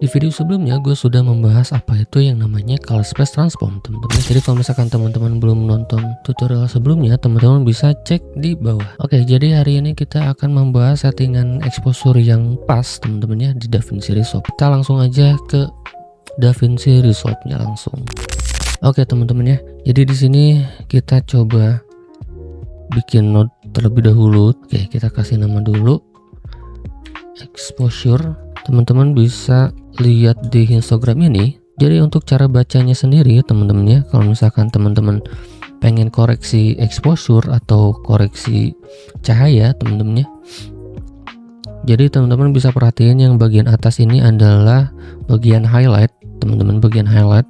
Di video sebelumnya gue sudah membahas apa itu yang namanya color space transform, teman-teman. Jadi kalau misalkan teman-teman belum menonton tutorial sebelumnya, teman-teman bisa cek di bawah. Oke, jadi hari ini kita akan membahas settingan exposure yang pas, teman-teman ya, di DaVinci Resolve. Kita langsung aja ke DaVinci Resolve-nya langsung. Oke, teman-teman ya. Jadi di sini kita coba bikin node terlebih dahulu. Oke, kita kasih nama dulu exposure. Teman-teman bisa lihat di histogram ini. Jadi untuk cara bacanya sendiri, teman-teman ya, kalau misalkan teman-teman pengen koreksi exposure atau koreksi cahaya, teman-teman ya, jadi teman-teman bisa perhatiin yang bagian atas ini adalah bagian highlight, teman-teman, bagian highlight,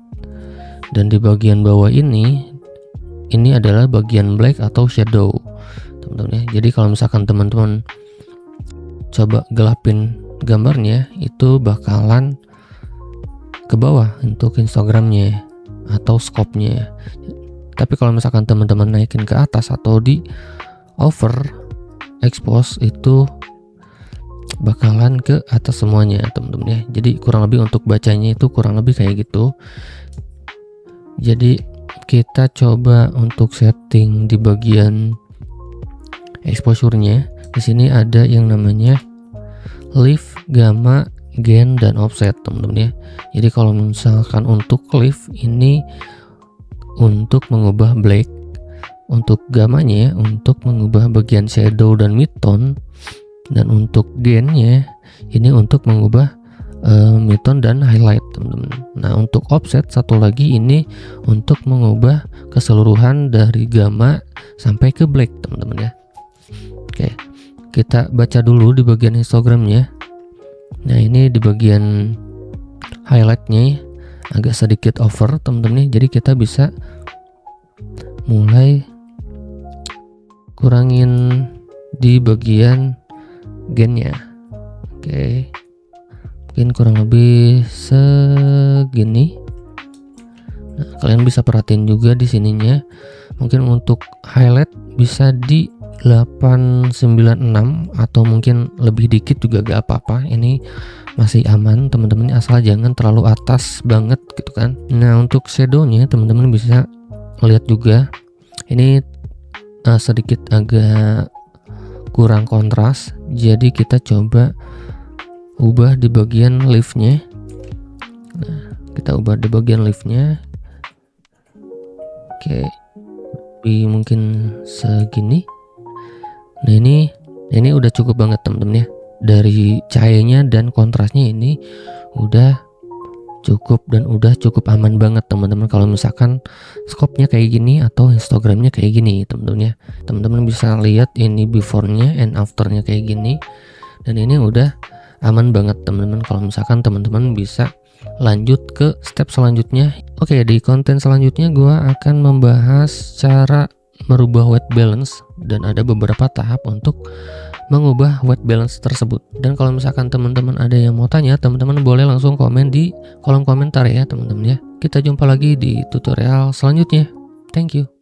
dan di bagian bawah ini adalah bagian black atau shadow, teman-teman ya. Jadi kalau misalkan teman-teman coba gelapin gambarnya, itu bakalan ke bawah untuk histogramnya atau scope-nya. Tapi kalau misalkan teman-teman naikin ke atas atau di over expose, itu bakalan ke atas semuanya, teman-teman ya. Jadi kurang lebih untuk bacanya itu kurang lebih kayak gitu. Jadi kita coba untuk setting di bagian exposure-nya. Di sini ada yang namanya lift, gamma, gain, dan offset, teman-teman ya. Jadi kalau misalkan untuk lift ini untuk mengubah black, untuk gammanya untuk mengubah bagian shadow dan midtone, dan untuk gainnya ini untuk mengubah midtone dan highlight, teman-teman. Nah untuk offset satu lagi ini untuk mengubah keseluruhan dari gamma sampai ke black, teman-teman ya. Oke, kita baca dulu di bagian histogramnya. Nah ini di bagian highlightnya agak sedikit over, teman-teman ya. Jadi kita bisa mulai kurangin di bagian gainnya. Oke, mungkin kurang lebih segini. Nah, kalian bisa perhatiin juga di sininya. Mungkin untuk highlight bisa di 896 atau mungkin lebih dikit juga gak apa-apa. Ini masih aman, teman-teman, asal jangan terlalu atas banget gitu kan. Nah untuk shadownya teman-teman bisa lihat juga ini sedikit agak kurang kontras. Jadi kita coba ubah di bagian liftnya. Nah kita ubah di bagian liftnya. Oke, mungkin segini. Nah ini udah cukup banget, teman-teman ya. Dari cahayanya dan kontrasnya ini udah cukup dan udah cukup aman banget, teman-teman. Kalau misalkan scope-nya kayak gini atau histogramnya kayak gini, teman-teman ya. Teman-teman bisa lihat ini before-nya and after-nya kayak gini. Dan ini udah aman banget, teman-teman. Kalau misalkan teman-teman bisa lanjut ke step selanjutnya. Oke, di konten selanjutnya gua akan membahas cara merubah white balance, dan ada beberapa tahap untuk mengubah white balance tersebut. Dan kalau misalkan teman-teman ada yang mau tanya, teman-teman boleh langsung komen di kolom komentar ya, teman-teman ya. Kita jumpa lagi di tutorial selanjutnya. Thank you.